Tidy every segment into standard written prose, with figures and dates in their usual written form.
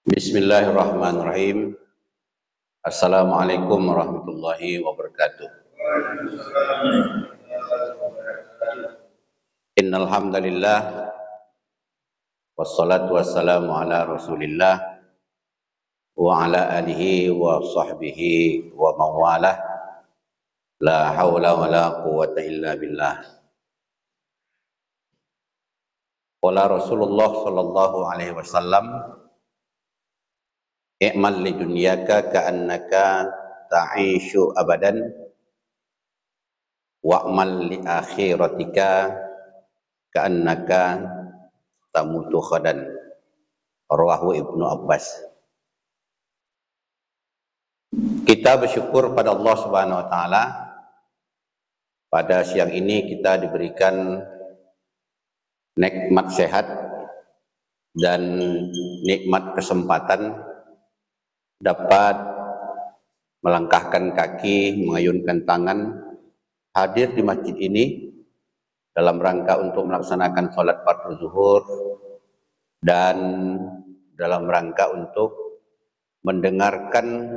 Bismillahirrahmanirrahim. Assalamualaikum warahmatullahi wabarakatuh. Innal hamdalillah wassalatu wassalamu ala Rasulillah wa ala alihi wa sahbihi wa mawalah. La haula wa la quwwata illa billah. Qala Rasulullah sallallahu alaihi wasallam, i'mal li dunyaka ka'annaka ta'ishu abadan wa'mal li akhiratika ka'annaka tamutu khadan. Rawahu Ibnu Abbas. Kita bersyukur pada Allah Subhanahu wa taala. Pada siang ini kita diberikan nikmat sehat dan nikmat kesempatan dapat melangkahkan kaki, mengayunkan tangan, hadir di masjid ini dalam rangka untuk melaksanakan sholat fardu zuhur dan dalam rangka untuk mendengarkan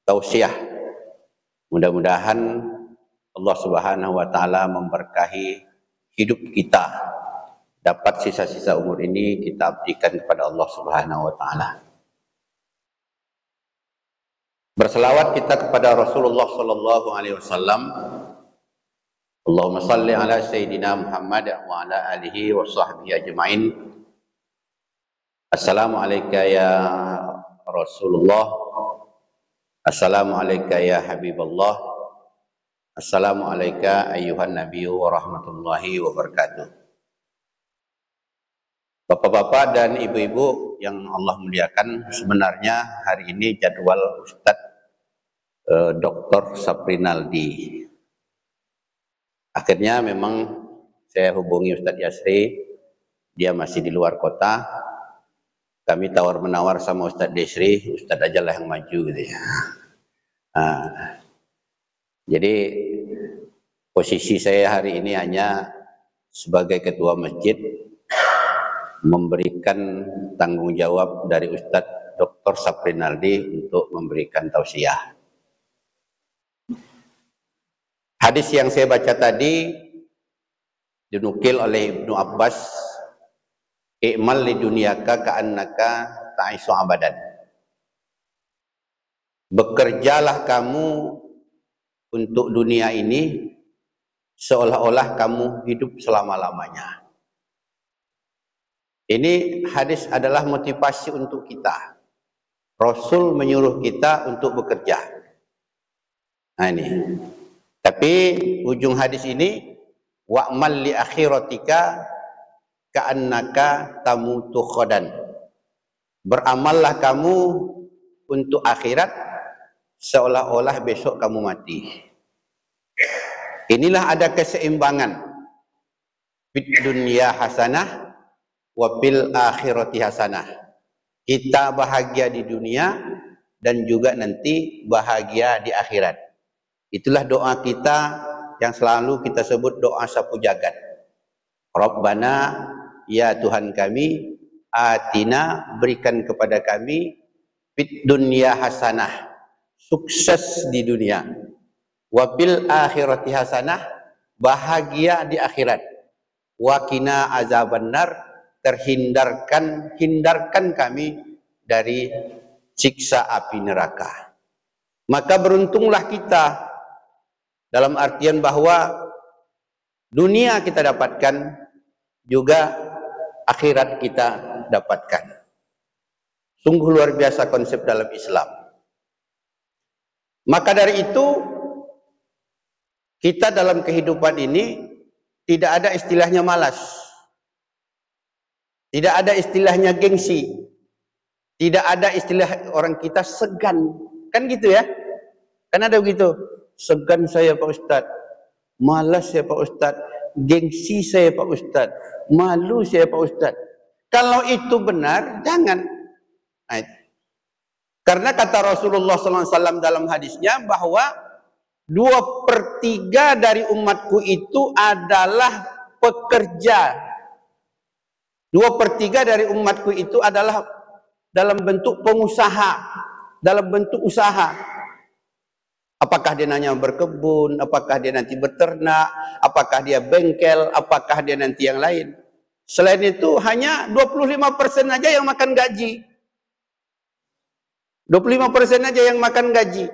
tausiah. Mudah-mudahan Allah Subhanahu wa taala memberkahi hidup kita. Dapat sisa-sisa umur ini kita abdikan kepada Allah Subhanahu wa taala. Berselawat kita kepada Rasulullah sallallahu alaihi wasallam. Allahumma salli ala sayyidina Muhammad wa ala alihi wa sahbihi ajma'in. Assalamu alayka ya Rasulullah. Assalamu alayka ya Habiballah. Assalamu alayka ayyuhan nabiyyu wa rahmatullahi wa barakatuh. Bapak-bapak dan ibu-ibu yang Allah muliakan, sebenarnya hari ini jadwal Ustadz Dr. Saprinaldi. Akhirnya memang saya hubungi Ustadz Yasri, dia masih di luar kota. Kami tawar-menawar sama Ustadz Yasri, Ustadz ajalah yang maju gitu ya. Jadi posisi saya hari ini hanya sebagai ketua masjid, memberikan tanggung jawab dari Ustadz Dr. Saprinaldi untuk memberikan tausiah. Hadis yang saya baca tadi dinukil oleh Ibnu Abbas, i'mal li dunyaka ka'annaka ta'ishu abadan. Bekerjalah kamu untuk dunia ini seolah-olah kamu hidup selama-lamanya. Ini hadis adalah motivasi untuk kita. Rasul menyuruh kita untuk bekerja. Nah ini. Tapi ujung hadis ini, wa'mal li akhiratika ka'annaka tamutu khadan. Beramallah kamu untuk akhirat seolah-olah besok kamu mati. Inilah ada keseimbangan. Fid dunya hasanah wa fil akhirati hasanah. Kita bahagia di dunia dan juga nanti bahagia di akhirat. Itulah doa kita yang selalu kita sebut doa sapu jagat. Rabbana, ya Tuhan kami, atina, berikan kepada kami fid dunya hasanah, sukses di dunia. Wa fil akhirati hasanah, bahagia di akhirat. Wa qina azabannar, hindarkan kami dari siksa api neraka. Maka beruntunglah kita dalam artian bahwa dunia kita dapatkan, juga akhirat kita dapatkan. Sungguh luar biasa konsep dalam Islam. Maka dari itu, kita dalam kehidupan ini tidak ada istilahnya malas. Tidak ada istilahnya gengsi. Tidak ada istilah orang kita segan. Kan gitu ya? Kan ada begitu. Segan saya Pak Ustadz. Malas saya Pak Ustadz. Gengsi saya Pak Ustadz. Malu saya Pak Ustadz. Kalau itu benar, jangan. Nah, karena kata Rasulullah SAW dalam hadisnya bahwa 2/3 dari umatku itu adalah pekerja. 2/3 dari umatku itu adalah dalam bentuk pengusaha, dalam bentuk usaha. Apakah dia nanya berkebun, apakah dia nanti beternak, apakah dia bengkel, apakah dia nanti yang lain. Selain itu hanya 25% aja yang makan gaji. 25% aja yang makan gaji.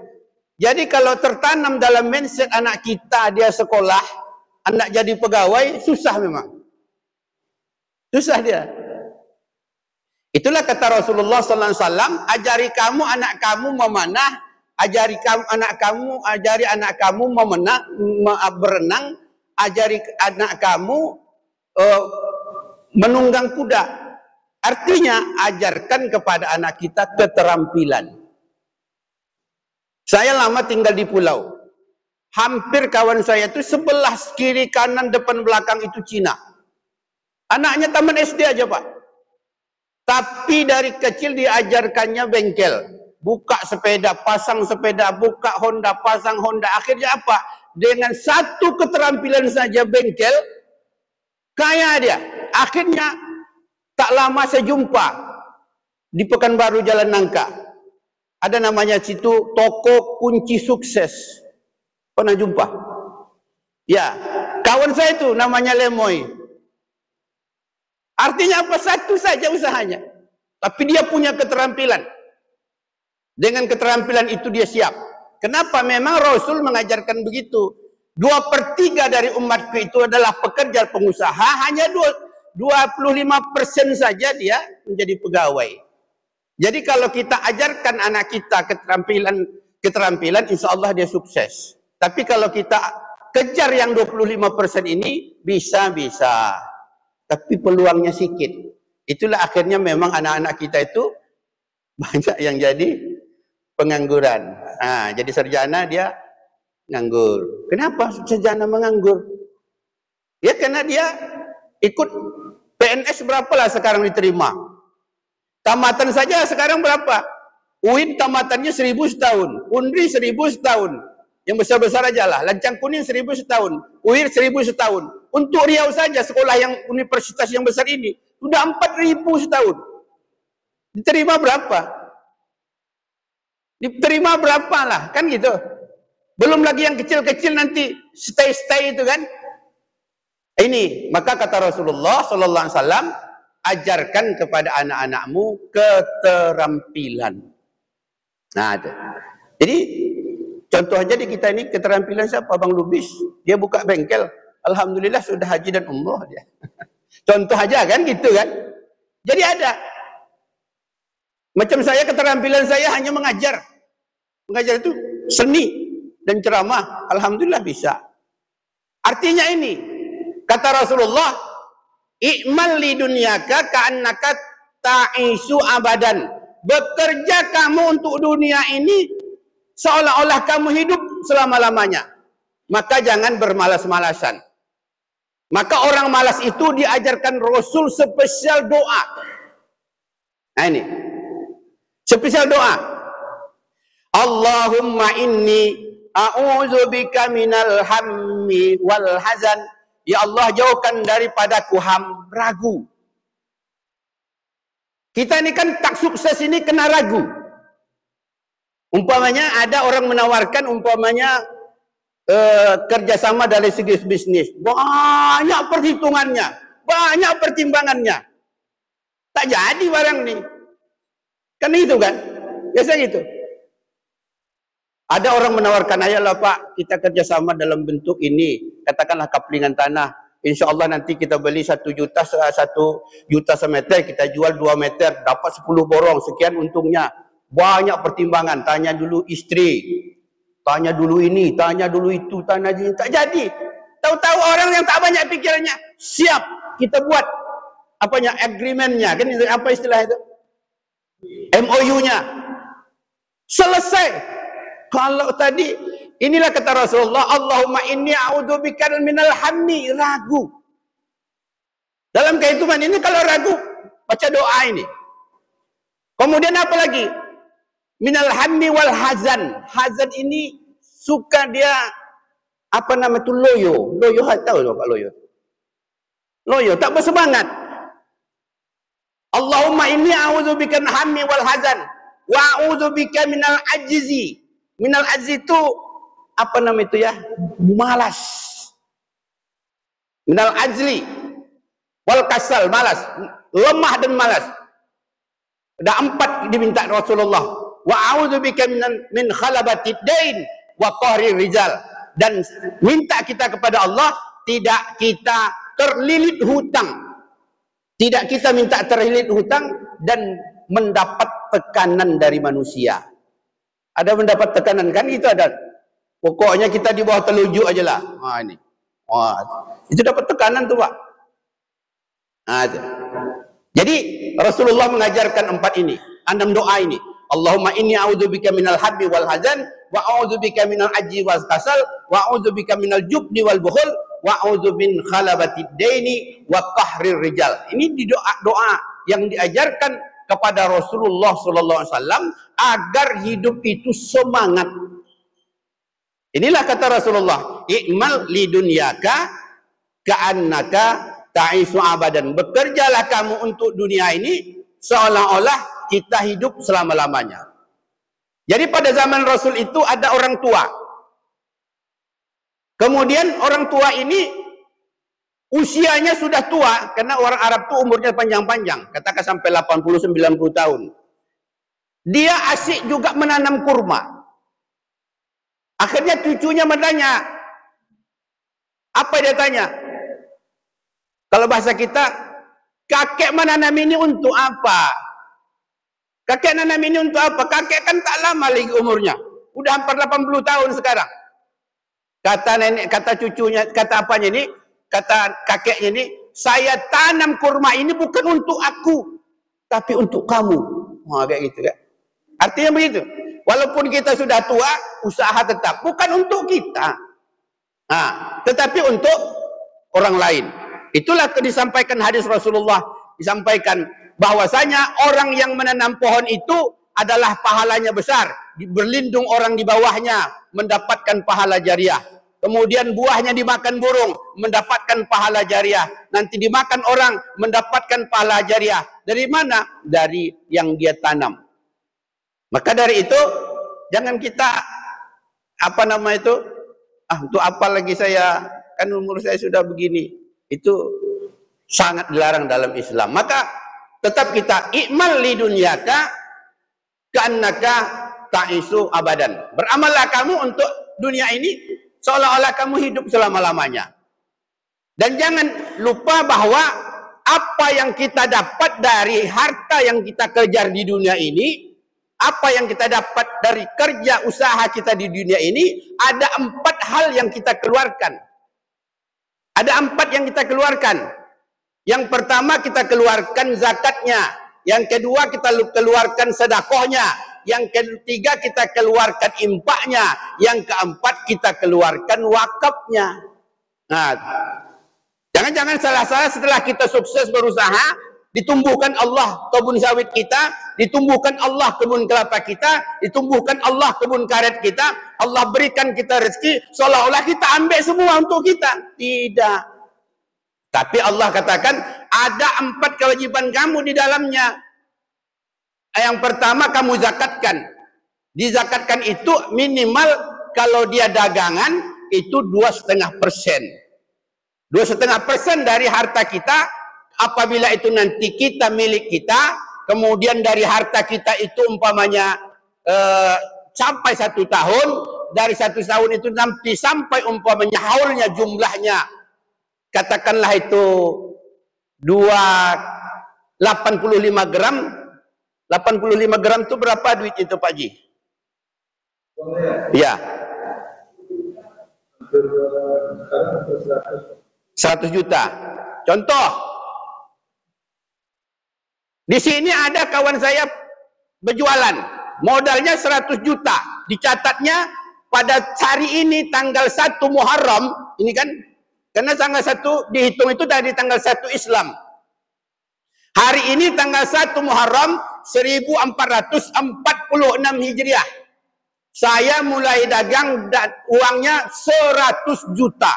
Jadi kalau tertanam dalam mindset anak kita, dia sekolah, anak jadi pegawai, susah memang. Susah dia. Itulah kata Rasulullah sallallahu alaihi wasallam, ajari kamu anak kamu memanah, ajari anak kamu berenang, ajari anak kamu menunggang kuda. Artinya ajarkan kepada anak kita keterampilan. Saya lama tinggal di pulau. Hampir kawan saya itu sebelah kiri kanan depan belakang itu Cina. Anaknya taman SD aja, Pak. Tapi dari kecil diajarkannya bengkel. Buka sepeda, pasang sepeda, buka Honda, pasang Honda. Akhirnya apa? Dengan satu keterampilan saja bengkel, kaya dia. Akhirnya tak lama saya jumpa di Pekanbaru Jalan Nangka. Ada namanya situ toko kunci sukses. Pernah jumpa? Ya, kawan saya itu namanya Lemoy. Artinya apa? Satu saja usahanya. Tapi dia punya keterampilan. Dengan keterampilan itu dia siap. Kenapa? Memang Rasul mengajarkan begitu. 2/3 dari umatku itu adalah pekerja pengusaha. Hanya 25% saja dia menjadi pegawai. Jadi kalau kita ajarkan anak kita keterampilan, insya Allah dia sukses. Tapi kalau kita kejar yang 25% ini, bisa. Tapi peluangnya sedikit. Itulah akhirnya memang anak-anak kita itu banyak yang jadi pengangguran. Nah, jadi sarjana dia nganggur. Kenapa sarjana menganggur? Ya karena dia ikut PNS berapalah sekarang diterima. Tamatan saja sekarang berapa? UIN tamatannya 1000 setahun. UNRI 1000 setahun. Yang besar-besar aja lah. Lancang Kuning 1000 setahun. UIR 1000 setahun. Untuk Riau saja sekolah yang universitas yang besar ini sudah 4000 setahun. Diterima berapa? Diterima berapa lah, kan gitu. Belum lagi yang kecil-kecil nanti stay itu kan. Ini, maka kata Rasulullah sallallahu alaihi wasallam, ajarkan kepada anak-anakmu keterampilan. Nah, itu. Jadi contoh aja di kita ini keterampilan siapa? Bang Lubis, dia buka bengkel. Alhamdulillah sudah haji dan umroh dia. Contoh aja kan gitu kan. Jadi ada. Macam saya, keterampilan saya hanya mengajar. Mengajar itu seni dan ceramah. Alhamdulillah bisa. Artinya ini, kata Rasulullah, i'mal li dunyaka ka'annaka ta'isu abadan. Bekerja kamu untuk dunia ini seolah-olah kamu hidup selama-lamanya. Maka jangan bermalas-malasan. Maka orang malas itu diajarkan Rasul spesial doa. Nah ini. Spesial doa. Allahumma inni a'udzubika minal hammi wal hazan. Ya Allah, jauhkan daripadaku ragu. Kita ini kan tak sukses ini kena ragu. Umpamanya ada orang menawarkan kerjasama dari segi bisnis. Banyak perhitungannya. Banyak pertimbangannya. Tak jadi barang ini. Kan itu kan. Biasa gitu. Ada orang menawarkan, ayolah Pak, kita kerjasama dalam bentuk ini. Katakanlah kaplingan tanah. Insya Allah nanti kita beli 1 juta semeter. Kita jual 2 meter. Dapat 10 borong. Sekian untungnya. Banyak pertimbangan. Tanya dulu istri. Tanya dulu ini, tanya dulu itu, tanya ini. Tak jadi. Tahu-tahu orang yang tak banyak pikirannya, siap kita buat agreement-nya. Kan apa istilah itu? MOU-nya. Selesai. Kalau tadi, inilah kata Rasulullah, Allahumma inni a'udzubika minal hammi, ragu. Dalam kehidupan ini kalau ragu, baca doa ini. Kemudian apa lagi? Minal hammi wal hazan. Hazan ini suka dia loyo. Loyo tahu Pak loyo. Loyo tak bersemangat. Allahumma inni a'udzubika min hammi wal hazan wa a'udzubika minal ajzi. Minal ajzi itu apa nama itu ya? Malas. Minal ajli wal kasal, malas, lemah dan malas. Ada 4 diminta Rasulullah. Wa a'udzubika min khalabatid dain wa qahrir rijal. Dan minta kita kepada Allah tidak kita terlilit hutang. Tidak kita minta terlilit hutang dan mendapat tekanan dari manusia. Ada mendapat tekanan kan, itu ada. Pokoknya kita di bawah telunjuk aja lah. Wah ini. Wah, itu dapat tekanan tuh Pak. Nah, itu. Jadi Rasulullah mengajarkan 4 ini, 6 doa ini. Allahumma inni a'udzubika minal habbi wal hazan wa a'udzubika minal ajzi wal kasal wa a'udzubika minal jubni wal bukhul wa a'udzu min khalabatid daini wa qahrir rijal. Ini di doa yang diajarkan kepada Rasulullah sallallahu alaihi wasallam agar hidup itu semangat. Inilah kata Rasulullah, i'mal lidunyaka ka'annaka ta'isu abadan. Bekerjalah kamu untuk dunia ini seolah-olah kita hidup selama-lamanya. Jadi pada zaman Rasul itu ada orang tua. Kemudian orang tua ini usianya sudah tua, karena orang Arab itu umurnya panjang-panjang, katakan sampai 80-90 tahun. Dia asyik juga menanam kurma. Akhirnya cucunya bertanya, apa dia tanya? Kalau bahasa kita, kakek menanam ini untuk apa? Kakek nanam ini untuk apa? Kakek kan tak lama lagi umurnya. Udah hampir 80 tahun sekarang. Kata nenek, kata cucunya, kata apanya ini, kata kakeknya ini, saya tanam kurma ini bukan untuk aku, tapi untuk kamu. Wah, kayak gitu ya. Artinya begitu. Walaupun kita sudah tua, usaha tetap bukan untuk kita, tetapi untuk orang lain. Itulah disampaikan hadis Rasulullah, disampaikan bahwasanya orang yang menanam pohon itu adalah pahalanya besar, berlindung orang di bawahnya, mendapatkan pahala jariah. Kemudian buahnya dimakan burung, mendapatkan pahala jariah. Nanti dimakan orang, mendapatkan pahala jariah. Dari mana? Dari yang dia tanam. Maka dari itu, jangan kita, apa nama itu, untuk apa lagi saya, kan umur saya sudah begini. Itu sangat dilarang dalam Islam. Maka tetap kita i'mal lidunyaka ka'annaka ta'isu abadan. Beramallah kamu untuk dunia ini seolah-olah kamu hidup selama-lamanya. Dan jangan lupa bahwa apa yang kita dapat dari harta yang kita kejar di dunia ini, apa yang kita dapat dari kerja usaha kita di dunia ini, ada 4 hal yang kita keluarkan. Ada 4 yang kita keluarkan. Yang pertama kita keluarkan zakatnya. Yang kedua kita keluarkan sedekahnya. Yang ketiga kita keluarkan infaknya. Yang keempat kita keluarkan wakafnya. Nah, jangan-jangan salah-salah setelah kita sukses berusaha, ditumbuhkan Allah kebun sawit kita, ditumbuhkan Allah kebun kelapa kita, ditumbuhkan Allah kebun karet kita, Allah berikan kita rezeki, seolah-olah kita ambil semua untuk kita. Tidak. Tapi Allah katakan, ada 4 kewajiban kamu di dalamnya. Yang pertama kamu zakatkan. Dizakatkan itu minimal kalau dia dagangan itu 2,5%. 2,5% dari harta kita. Apabila itu nanti kita milik kita, kemudian dari harta kita itu umpamanya sampai 1 tahun, dari 1 tahun itu nanti sampai umpamanya haulnya jumlahnya, katakanlah itu 85 gram. 85 gram itu berapa duit itu Pak Ji? Ya. 100 juta. Contoh. Di sini ada kawan saya berjualan. Modalnya 100 juta. Dicatatnya pada hari ini tanggal 1 Muharram. Ini kan. Karena tanggal 1 dihitung itu dari tanggal 1 Islam. Hari ini tanggal 1 Muharram 1446 Hijriah. Saya mulai dagang dan uangnya 100 juta.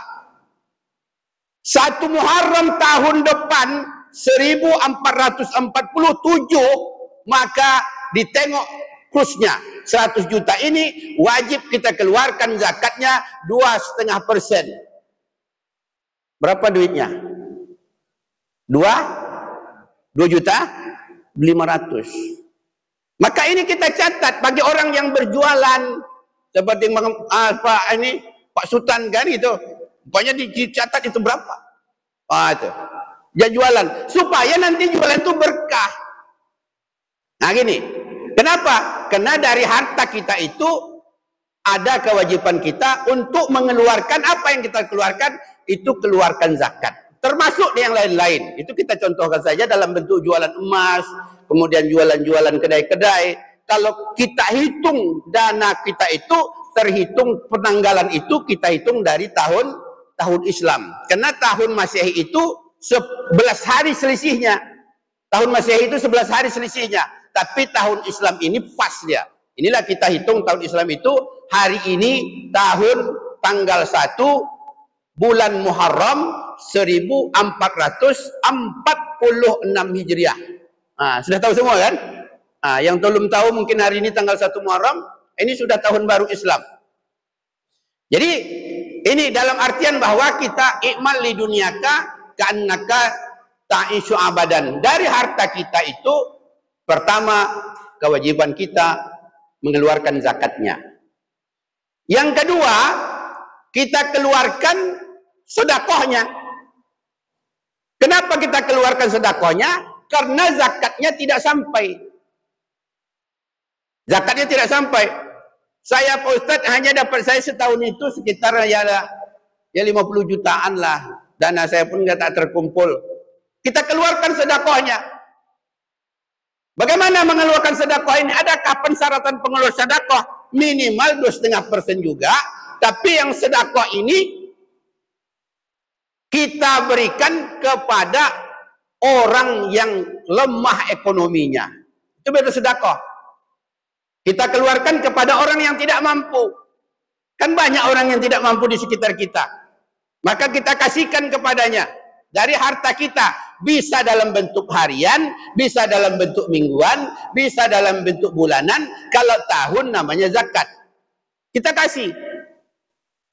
1 Muharram tahun depan 1447, maka ditengok kursnya 100 juta ini wajib kita keluarkan zakatnya 2,5%. Berapa duitnya? 2.500.000. Maka ini kita catat bagi orang yang berjualan seperti Pak Sultan kan itu, pokoknya dicatat itu berapa. Itu dia jualan supaya nanti jualan itu berkah. Nah gini, kenapa? Karena dari harta kita itu ada kewajiban kita untuk mengeluarkan apa yang kita keluarkan, itu keluarkan zakat. Termasuk yang lain-lain. Itu kita contohkan saja dalam bentuk jualan emas, kemudian jualan-jualan kedai-kedai. Kalau kita hitung dana kita itu, terhitung penanggalan itu kita hitung dari tahun Islam. Karena tahun Masehi itu 11 hari selisihnya. Tahun Masehi itu 11 hari selisihnya. Tapi tahun Islam ini pas dia. Inilah kita hitung tahun Islam itu hari ini tanggal 1 bulan Muharram 1446 Hijriah. Sudah tahu semua kan? Yang belum tahu mungkin hari ini tanggal 1 Muharram, ini sudah tahun baru Islam. Jadi ini dalam artian bahwa kita ikmal li dunyaka ka'annaka ta'ishu abadan. Dari harta kita itu pertama kewajiban kita mengeluarkan zakatnya. Yang kedua, kita keluarkan sedekahnya. Kenapa kita keluarkan sedekahnya? Karena zakatnya tidak sampai. Zakatnya tidak sampai. Saya Pak Ustadz hanya dapat saya setahun itu sekitar ya 50 jutaan lah. Dana saya pun tak terkumpul. Kita keluarkan sedekahnya. Bagaimana mengeluarkan sedekah ini? Adakah persyaratan pengeluaran sedekah? Minimal 2,5% juga. Tapi yang sedekah ini kita berikan kepada orang yang lemah ekonominya. Itu baru sedekah. Kita keluarkan kepada orang yang tidak mampu. Kan banyak orang yang tidak mampu di sekitar kita. Maka kita kasihkan kepadanya. Dari harta kita. Bisa dalam bentuk harian, bisa dalam bentuk mingguan, bisa dalam bentuk bulanan. Kalau tahun namanya zakat. Kita kasih.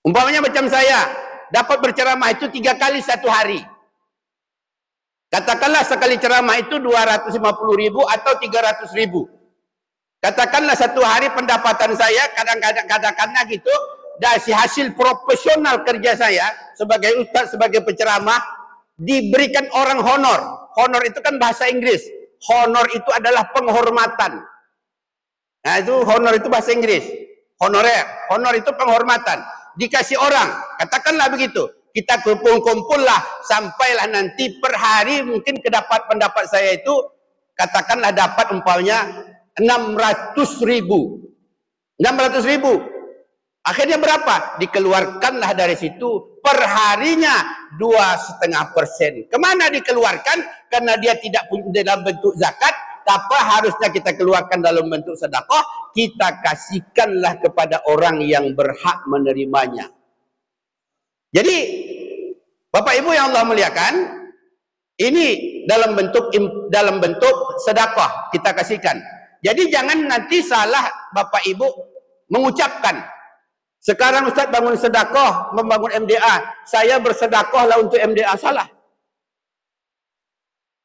Umpamanya macam saya. Dapat berceramah itu 3 kali 1 hari. Katakanlah sekali ceramah itu 250.000 atau 300.000. Katakanlah 1 hari pendapatan saya kadang-kadang gitu dari hasil profesional kerja saya sebagai ustaz, sebagai penceramah, diberikan orang honor. Honor itu kan bahasa Inggris. Honor itu adalah penghormatan. Nah itu honor itu bahasa Inggris. Honorer. Honor itu penghormatan. Dikasih orang, katakanlah begitu, kita kumpul-kumpullah sampailah nanti per hari mungkin kedapat pendapat saya itu katakanlah dapat umpamanya 600.000. Akhirnya berapa? Dikeluarkanlah dari situ per harinya 2,5%. Kemana dikeluarkan? Karena dia tidak punya dalam bentuk zakat, tapi harusnya kita keluarkan dalam bentuk sedekah. Kita kasihkanlah kepada orang yang berhak menerimanya. Jadi Bapak Ibu yang Allah muliakan, ini dalam bentuk sedekah kita kasihkan. Jadi jangan nanti salah Bapak Ibu mengucapkan, sekarang Ustaz bangun sedekah, membangun MDA, saya bersedekahlah untuk MDA. Salah.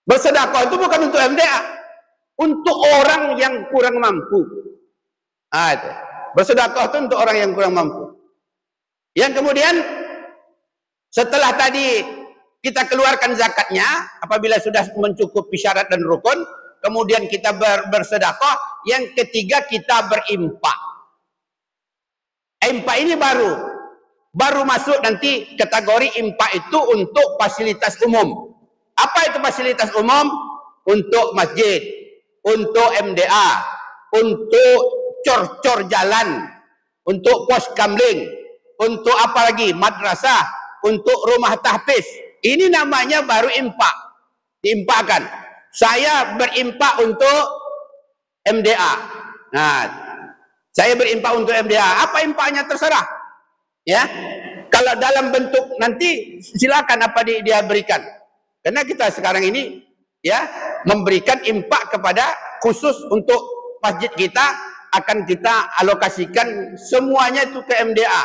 Bersedekah itu bukan untuk MDA, untuk orang yang kurang mampu. Itu. Bersedekah itu untuk orang yang kurang mampu. Yang kemudian setelah tadi kita keluarkan zakatnya, apabila sudah mencukupi syarat dan rukun, kemudian kita bersedekah. Yang ketiga kita berimpak. Impak ini baru masuk nanti kategori impak itu untuk fasilitas umum. Apa itu fasilitas umum? Untuk masjid, untuk MDA, untuk cor-cor jalan, untuk pos kamling, untuk apa lagi? Madrasah, untuk rumah tahfiz. Ini namanya baru impak. Diimpakkan. Saya berimpak untuk MDA. Nah, saya berimpak untuk MDA. Apa impaknya terserah. Ya. Kalau dalam bentuk nanti silakan apa dia berikan. Karena kita sekarang ini ya memberikan impak kepada khusus untuk masjid kita, akan kita alokasikan semuanya itu ke MDA.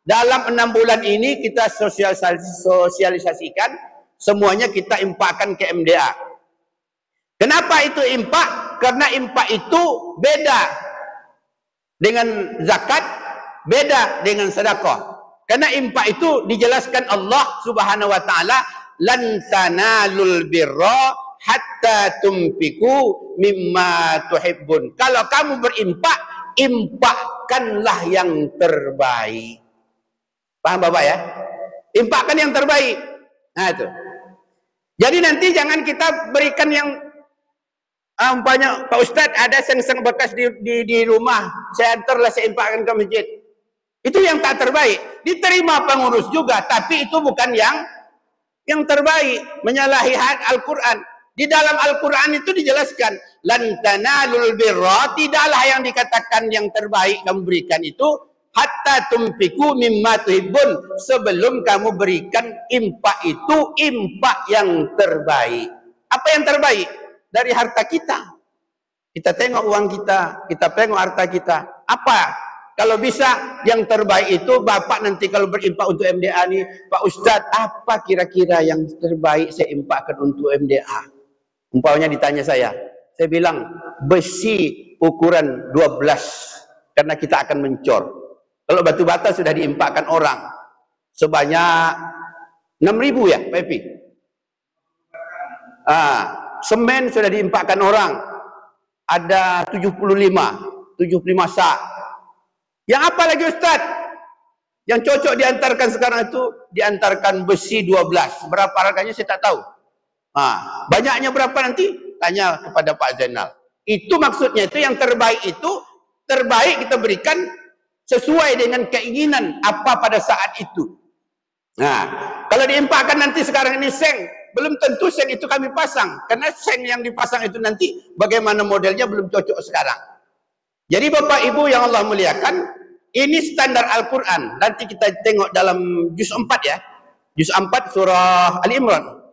Dalam 6 bulan ini kita sosialisasikan semuanya, kita impakkan ke MDA. Kenapa itu impak? Karena impak itu beda dengan zakat, beda dengan sedekah. Karena impak itu dijelaskan Allah Subhanahu wa taala, lan tanalul birra hatta tumpiku mimma tuhibbun. Kalau kamu berimpak, impakkanlah yang terbaik. Paham Bapak ya? Impakkan yang terbaik. Nah itu. Jadi nanti jangan kita berikan yang umpamanya Pak Ustadz ada seng-seng bekas di rumah, saya antarlah, saya impakkan ke masjid. Itu yang tak terbaik. Diterima pengurus juga, tapi itu bukan yang terbaik. Menyalahi Al-Quran. Di dalam Al-Quran itu dijelaskan, lan tanalul birra, tidaklah yang dikatakan yang terbaik kamu berikan itu hatta tumpiku mimma tuhibbun, sebelum kamu berikan impak itu impak yang terbaik. Apa yang terbaik? Dari harta kita. Kita tengok uang kita tengok harta kita. Apa? Kalau bisa yang terbaik itu Bapak nanti kalau berimpak untuk MDA nih, Pak Ustadz, apa kira-kira yang terbaik saya impakkan untuk MDA? Umpamanya ditanya saya bilang besi ukuran 12, karena kita akan mencor. Kalau batu bata sudah diimpakkan orang sebanyak 6.000 ya, Pak Epi? Semen sudah diimpakkan orang ada 75 sak. Yang apa lagi Ustaz? Yang cocok diantarkan sekarang itu diantarkan besi 12. Berapa harganya saya tak tahu. Banyaknya berapa nanti? Tanya kepada Pak Zainal. Itu maksudnya itu yang terbaik itu terbaik kita berikan sesuai dengan keinginan apa pada saat itu. Nah, kalau diimpakkan nanti sekarang ini seng, belum tentu seng itu kami pasang, karena seng yang dipasang itu nanti bagaimana modelnya belum cocok sekarang. Jadi Bapak Ibu yang Allah muliakan, ini standar Al-Quran. Nanti kita tengok dalam juz 4 ya. Juz 4 surah Al-Imran.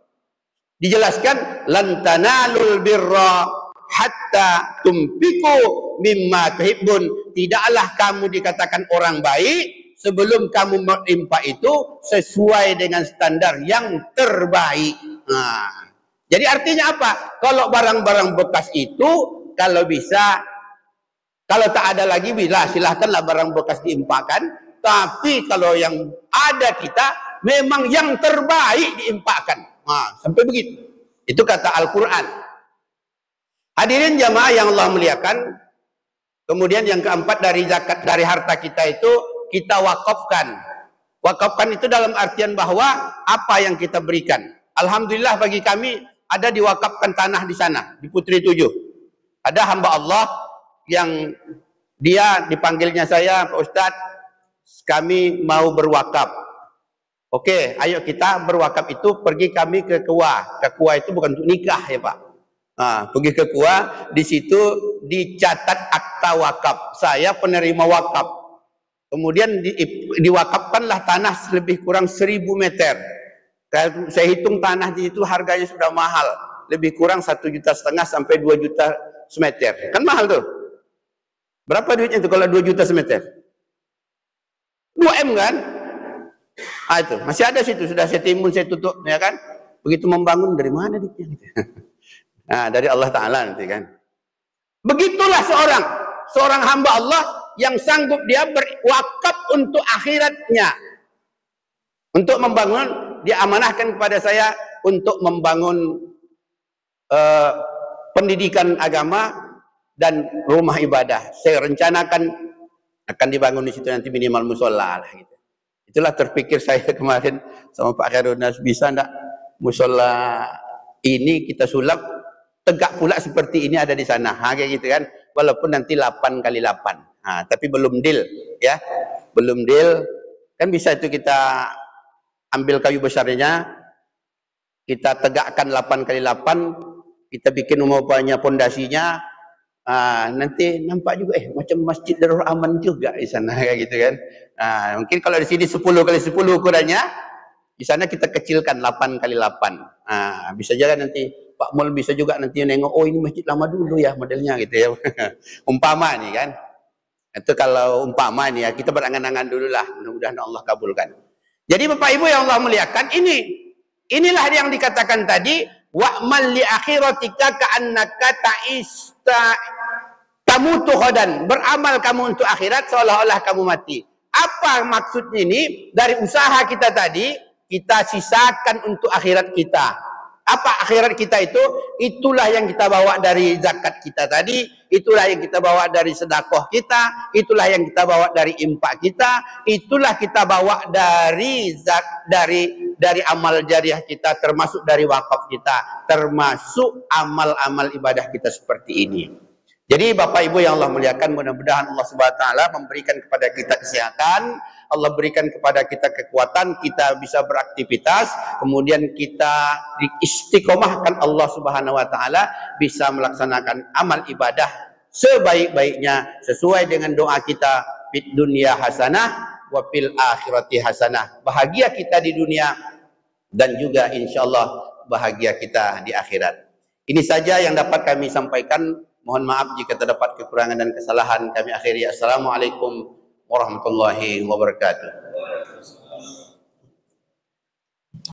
Dijelaskan, lan tanalul birra hatta tumpiku mimma tuhibbun. Tidaklah kamu dikatakan orang baik sebelum kamu merimpak itu sesuai dengan standar yang terbaik. Jadi artinya apa? Kalau barang-barang bekas itu kalau bisa, kalau tak ada lagi bila silahkanlah barang bekas diimpakkan. Tapi kalau yang ada kita memang yang terbaik diimpakkan. Sampai begitu. Itu kata Al-Quran. Hadirin jamaah yang Allah muliakan. Kemudian yang keempat, dari zakat, dari harta kita itu kita wakafkan. Wakafkan itu dalam artian bahwa apa yang kita berikan. Alhamdulillah bagi kami ada diwakafkan tanah di sana, di Putri 7. Ada hamba Allah yang dia dipanggilnya saya, Pak Ustadz, kami mau berwakaf. Oke, ayo kita berwakaf itu pergi kami ke KUA. Ke KUA itu bukan untuk nikah ya Pak. Pergi ke KUA, di situ dicatat akta wakaf. Saya penerima wakaf. Kemudian diwakafkanlah tanah lebih kurang 1.000 meter. Saya hitung tanah di situ harganya sudah mahal. Lebih kurang 1,5 juta sampai 2 juta semeter. Kan mahal tuh. Berapa duitnya itu kalau 2 juta semeter? 2M kan? Itu masih ada situ, sudah saya timbun, saya tutup, ya kan? Begitu membangun, dari mana duitnya? Dari Allah Ta'ala nanti kan. Begitulah seorang hamba Allah yang sanggup dia berwakaf untuk akhiratnya. Untuk membangun, dia amanahkan kepada saya untuk membangun pendidikan agama dan rumah ibadah. Saya rencanakan akan dibangun di situ nanti minimal musola lah gitu. Itulah terpikir saya kemarin sama Pak Khairunas, bisa enggak musola ini kita sulap tegak pula seperti ini ada di sana. Kayak gitu kan. Walaupun nanti 8x8. Tapi belum deal ya. Belum deal. Kan bisa itu kita ambil kayu besarnya, kita tegakkan 8x8, kita bikin umpamanya pondasinya. Nanti nampak juga macam Masjid Darul Aman juga di sana kayak gitu kan. Mungkin kalau di sini 10x10 ukurannya, Di sana kita kecilkan 8 kali 8. Nah, bisa juga nanti Pak Mul bisa juga nanti nengok, oh ini masjid lama dulu ya modelnya gitu ya. Umpama nih kan. Itu kalau umpama nih ya, kita berangan-angan dulu lah. Mudah-mudahan Allah kabulkan. Jadi Bapak Ibu yang Allah muliakan, inilah yang dikatakan tadi, wa'mal li akhiratika ka'annaka ta'ista tamutu ghadan. Beramal kamu untuk akhirat seolah-olah kamu mati. Apa maksudnya ini? Dari usaha kita tadi, kita sisakan untuk akhirat kita. Apa akhirat kita itu? Itulah yang kita bawa dari zakat kita tadi, itulah yang kita bawa dari sedekah kita, itulah yang kita bawa dari infak kita, itulah kita bawa dari dari amal jariah kita, termasuk dari wakaf kita, termasuk amal-amal ibadah kita seperti ini. Jadi Bapak Ibu yang Allah muliakan, mudah-mudahan Allah Subhanahu wa taala memberikan kepada kita kesehatan, Allah berikan kepada kita kekuatan, kita bisa beraktivitas, kemudian kita diistiqomahkan Allah Subhanahu wa taala bisa melaksanakan amal ibadah sebaik-baiknya sesuai dengan doa kita, fid dunya hasanah wa fil akhirati hasanah. Bahagia kita di dunia dan juga insyaallah bahagia kita di akhirat. Ini saja yang dapat kami sampaikan. Mohon maaf jika terdapat kekurangan dan kesalahan. Kami akhiri. Assalamualaikum warahmatullahi wabarakatuh.